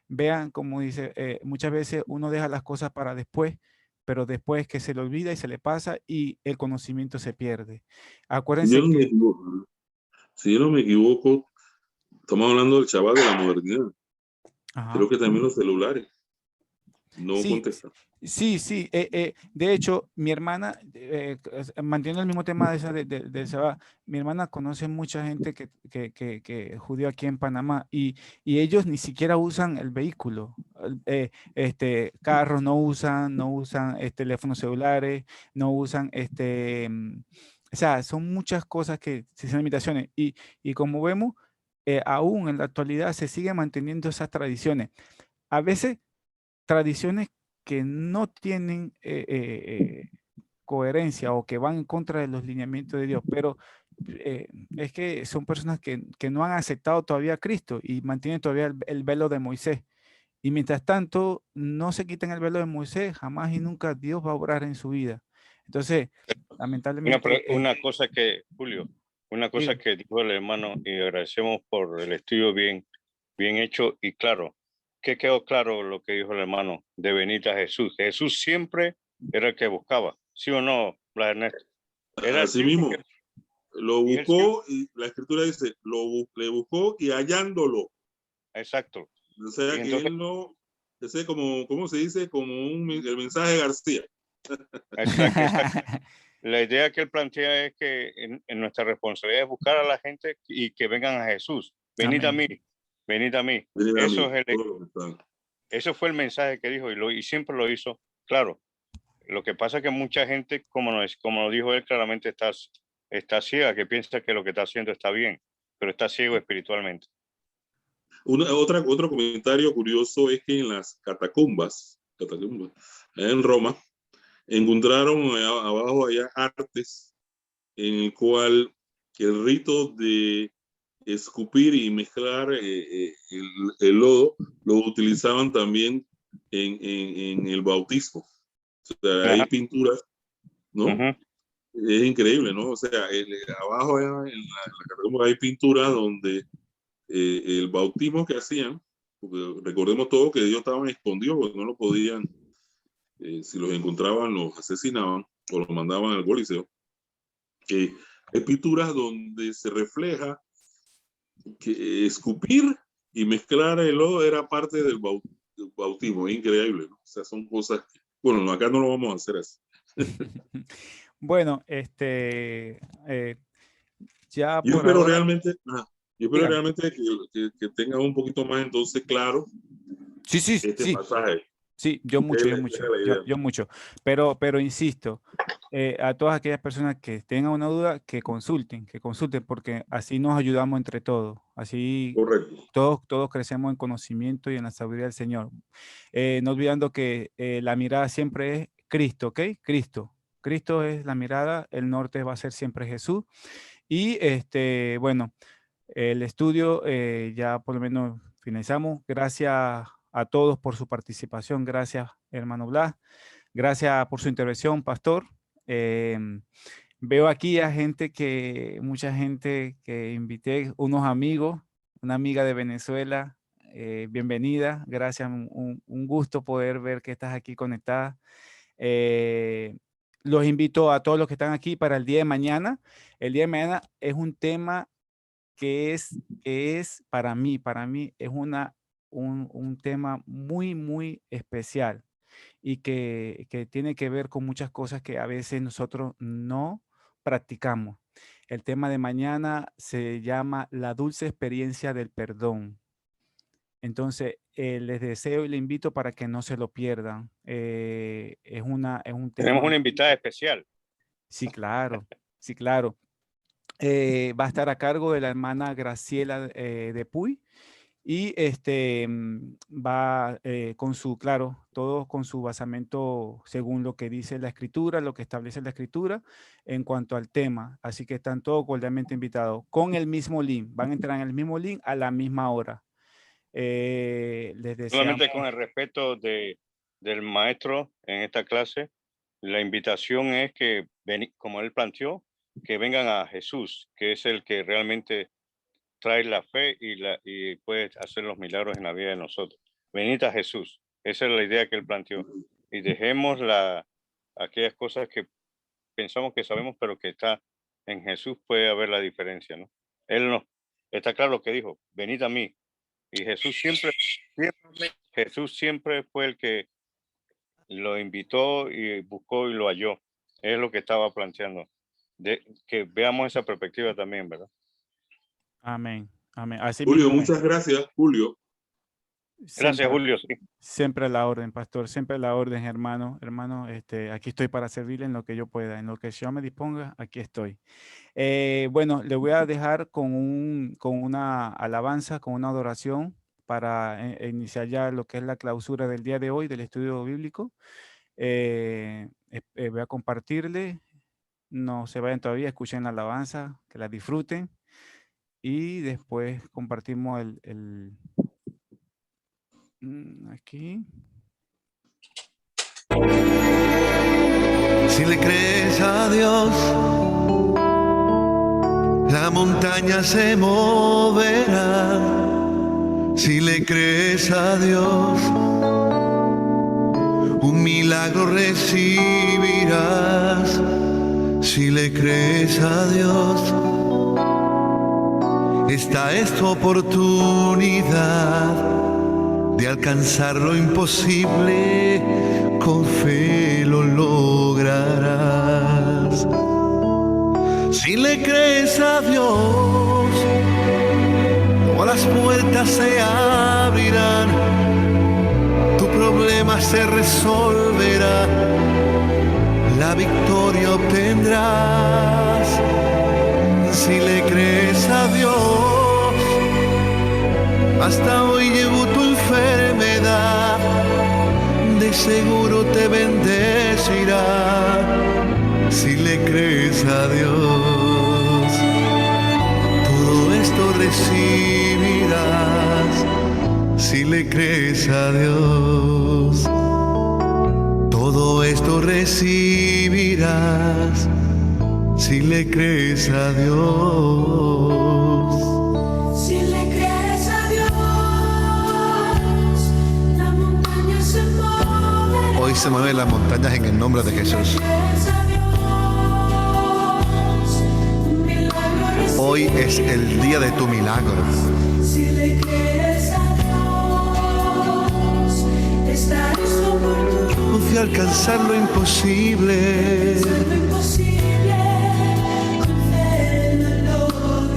[SPEAKER 3] Vean, como dice, muchas veces uno deja las cosas para después, pero después que se le olvida y se le pasa y el conocimiento se pierde.
[SPEAKER 1] Yo
[SPEAKER 3] Acuérdense
[SPEAKER 1] no me
[SPEAKER 3] que,
[SPEAKER 1] equivoco, ¿no? Si yo no me equivoco, estamos hablando del chaval de la modernidad.
[SPEAKER 3] ajá,
[SPEAKER 1] Creo que también los celulares no
[SPEAKER 3] sí,
[SPEAKER 1] contestan.
[SPEAKER 3] sí, sí. De hecho, mi hermana, manteniendo el mismo tema de Seba, mi hermana conoce mucha gente que judío aquí en Panamá y ellos ni siquiera usan el vehículo. Carros no usan teléfonos celulares, no usan o sea, son muchas cosas que se son limitaciones. Y como vemos, aún en la actualidad se siguen manteniendo esas tradiciones. A veces tradiciones que no tienen coherencia o que van en contra de los lineamientos de Dios, pero es que son personas que no han aceptado todavía a Cristo y mantienen todavía el velo de Moisés. Y mientras tanto, no se quiten el velo de Moisés, jamás y nunca Dios va a obrar en su vida. Entonces, lamentablemente,
[SPEAKER 2] Una cosa que, Julio, una cosa
[SPEAKER 3] diga,
[SPEAKER 2] que dijo el hermano, y agradecemos por el estudio bien hecho y claro, que quedó claro lo que dijo el hermano de venir a Jesús. Jesús siempre era el que buscaba, ¿sí o no, Blas Ernesto? Era el
[SPEAKER 1] Así
[SPEAKER 2] tipo
[SPEAKER 1] mismo, lo
[SPEAKER 2] y él siempre,
[SPEAKER 1] buscó y la escritura dice, le buscó y hallándolo.
[SPEAKER 2] exacto.
[SPEAKER 1] O
[SPEAKER 2] Y
[SPEAKER 1] sea que
[SPEAKER 2] entonces,
[SPEAKER 1] él no, ese como, ¿cómo se dice? Como el mensaje de García.
[SPEAKER 2] exacto. La idea que él plantea es que en nuestra responsabilidad es buscar a la gente y que vengan a Jesús. Venid a
[SPEAKER 3] amén.
[SPEAKER 2] mí, venid a mí.
[SPEAKER 1] Miren a mí,
[SPEAKER 2] Eso es el,
[SPEAKER 1] todo lo que están.
[SPEAKER 2] Eso fue el mensaje que dijo y siempre lo hizo. Claro, lo que pasa es que mucha gente, como lo dijo él, claramente está ciega, que piensa que lo que está haciendo está bien, pero está ciego espiritualmente.
[SPEAKER 1] Otro comentario curioso es que en las catacumbas en Roma, encontraron abajo allá artes en el cual el rito de escupir y mezclar el lodo lo utilizaban también en el bautismo. O sea, hay
[SPEAKER 2] Ajá,
[SPEAKER 1] pinturas, ¿no?
[SPEAKER 2] uh-huh,
[SPEAKER 1] Es increíble, ¿no? O sea, abajo en la catacumba hay pinturas donde el bautismo que hacían, porque recordemos todo que ellos estaban escondidos porque no lo podían, si los encontraban los asesinaban o los mandaban al Coliseo. Hay pinturas donde se refleja que escupir y mezclar el lodo era parte del bautismo. Es increíble, ¿no? O sea, son cosas que, bueno, acá no lo vamos a hacer así.
[SPEAKER 3] Bueno, ya
[SPEAKER 1] Yo
[SPEAKER 3] por
[SPEAKER 1] espero
[SPEAKER 3] ahora,
[SPEAKER 1] realmente,
[SPEAKER 3] dígame.
[SPEAKER 1] que tengan un poquito más entonces claro
[SPEAKER 3] Sí, sí,
[SPEAKER 1] este
[SPEAKER 3] sí,
[SPEAKER 1] pasaje.
[SPEAKER 3] sí, yo
[SPEAKER 1] Que
[SPEAKER 3] mucho, yo
[SPEAKER 1] es
[SPEAKER 3] mucho,
[SPEAKER 1] la
[SPEAKER 3] yo,
[SPEAKER 1] idea.
[SPEAKER 3] yo mucho. Pero insisto, a todas aquellas personas que tengan una duda, que consulten, porque así nos ayudamos entre todos. Así
[SPEAKER 1] Correcto.
[SPEAKER 3] todos crecemos en conocimiento y en la sabiduría del Señor. No olvidando que la mirada siempre es Cristo, ¿ok? Cristo. Cristo es la mirada, el norte va a ser siempre Jesús. Y bueno, el estudio ya por lo menos finalizamos. Gracias a todos por su participación. Gracias, hermano Blas. Gracias por su intervención, pastor. Veo aquí a mucha gente que invité, unos amigos, una amiga de Venezuela. Bienvenida. Gracias. Un gusto poder ver que estás aquí conectada. Los invito a todos los que están aquí para el día de mañana. El día de mañana es un tema que es para mí es un tema muy, muy especial y que tiene que ver con muchas cosas que a veces nosotros no practicamos. El tema de mañana se llama la dulce experiencia del perdón. Entonces, les deseo y les invito para que no se lo pierdan. Es un
[SPEAKER 2] tenemos
[SPEAKER 3] tema,
[SPEAKER 2] una invitada especial.
[SPEAKER 3] sí, claro, sí, claro. va a estar a cargo de la hermana Graciela de Puy. Y va con su, claro, todo con su basamento según lo que dice la escritura, lo que establece la escritura en cuanto al tema. Así que están todos cordialmente invitados con el mismo link. Van a entrar en el mismo link a la misma hora. Les deseamos...
[SPEAKER 2] Solamente con el respeto del maestro en esta clase, la invitación es que, como él planteó, que vengan a Jesús, que es el que realmente trae la fe y puede hacer los milagros en la vida de nosotros. Venid a Jesús. Esa es la idea que él planteó. Y dejemos aquellas cosas que pensamos que sabemos, pero que está en Jesús, puede haber la diferencia, ¿no? Él no. Está claro lo que dijo. Venid a mí. Y Jesús siempre fue el que lo invitó y buscó y lo halló. Es lo que estaba planteando. Que veamos esa perspectiva también, ¿verdad?
[SPEAKER 3] Amén. Amén. Así
[SPEAKER 1] Julio,
[SPEAKER 3] mismo
[SPEAKER 1] muchas gracias, Julio.
[SPEAKER 2] Gracias,
[SPEAKER 3] siempre,
[SPEAKER 2] Julio. Sí.
[SPEAKER 3] siempre a la orden, pastor. Siempre a la orden, hermano. Hermano, aquí estoy para servirle en lo que yo pueda. En lo que yo me disponga, aquí estoy. Bueno, le voy a dejar con una alabanza, con una adoración para iniciar ya lo que es la clausura del día de hoy del estudio bíblico. Voy a compartirle. No se vayan todavía, escuchen la alabanza, que la disfruten. Y después compartimos aquí.
[SPEAKER 6] Si le crees a Dios, la montaña se moverá. Si le crees a Dios, un milagro recibirás. Si le crees a Dios, esta es tu oportunidad de alcanzar lo imposible, con fe lo lograrás. Si le crees a Dios, todas las puertas se abrirán, tu problema se resolverá, la victoria obtendrás. Si le crees a Dios, hasta hoy llegó tu enfermedad, de seguro te bendecirá. Si le crees a Dios, todo esto recibirás. Si le crees a Dios, todo esto recibirás. Si le crees a Dios.
[SPEAKER 7] Si le crees a Dios, la montaña se moverá.
[SPEAKER 6] Hoy se mueven las montañas en el nombre de Jesús. Hoy es el día de tu milagro.
[SPEAKER 7] Si le crees a Dios, esta es tu oportunidad.
[SPEAKER 6] Confía alcanzar lo imposible.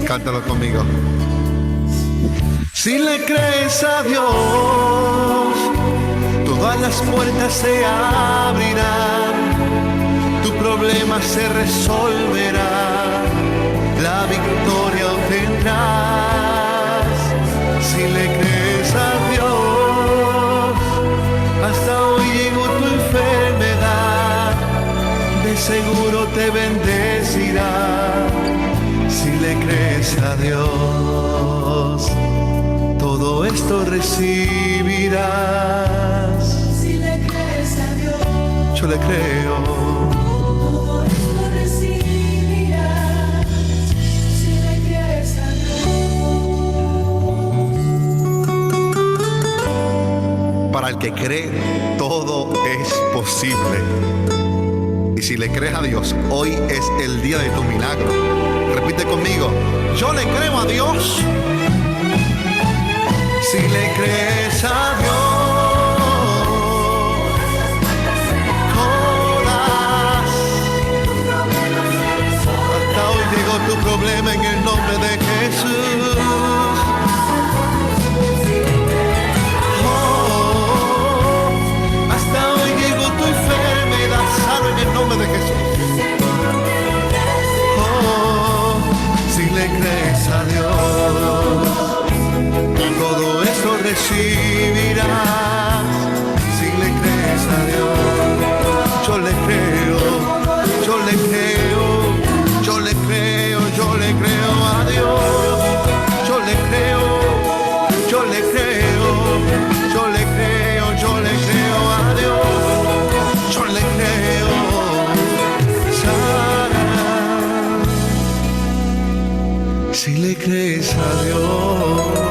[SPEAKER 6] Cántalo conmigo. Si le crees a Dios, todas las puertas se abrirán, tu problema se resolverá, la victoria obtendrás. Si le crees a Dios, hasta hoy llegó tu enfermedad, de seguro te bendecirá. Si le crees a Dios, todo esto recibirás.
[SPEAKER 7] Si le crees a Dios,
[SPEAKER 6] yo le creo.
[SPEAKER 7] todo esto recibirás. Si le crees a Dios.
[SPEAKER 6] Para el que cree, todo es posible. Y si le crees a Dios, hoy es el día de tu milagro. Repite conmigo, yo le creo a Dios. Si le crees a Dios, todas. Hasta hoy llegó tu problema en el nombre de Jesús. Oh, hasta hoy llegó tu enfermedad, sano en el nombre de Jesús. recibirás si le crees a Dios. Yo le creo, yo le creo, yo le creo, yo le creo a Dios. Yo le creo, yo le creo, yo le creo, yo le creo a Dios. Yo le creo, Sara, si le crees a Dios.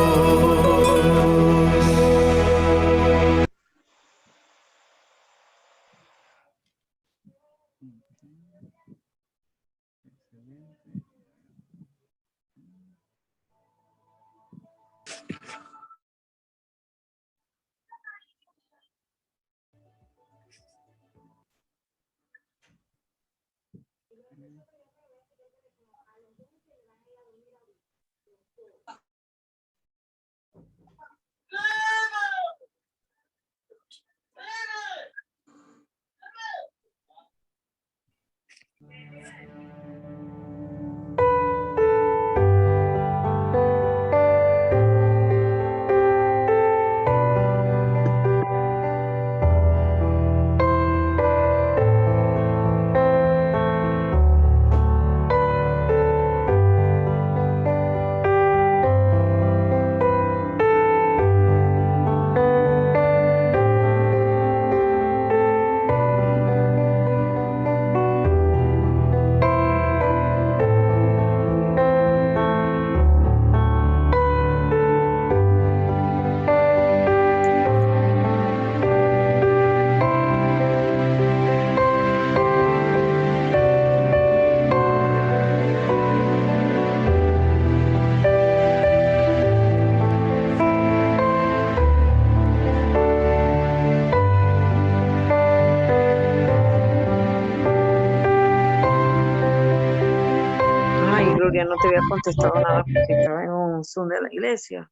[SPEAKER 8] Ay, Gloria, no te había contestado nada porque estaba en un Zoom de la iglesia.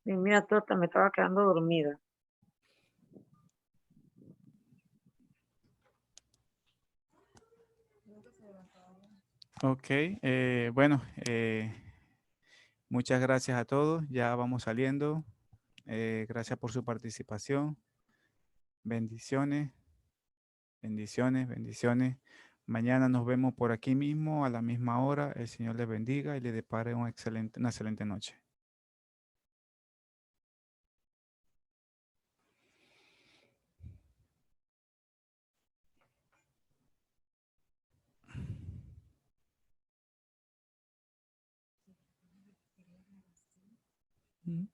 [SPEAKER 8] Y mira, Tota, me estaba quedando dormida.
[SPEAKER 3] Ok, bueno, muchas gracias a todos. Ya vamos saliendo. Gracias por su participación. Bendiciones, bendiciones, bendiciones. Mañana nos vemos por aquí mismo a la misma hora. El Señor les bendiga y les depare una excelente noche. Mm.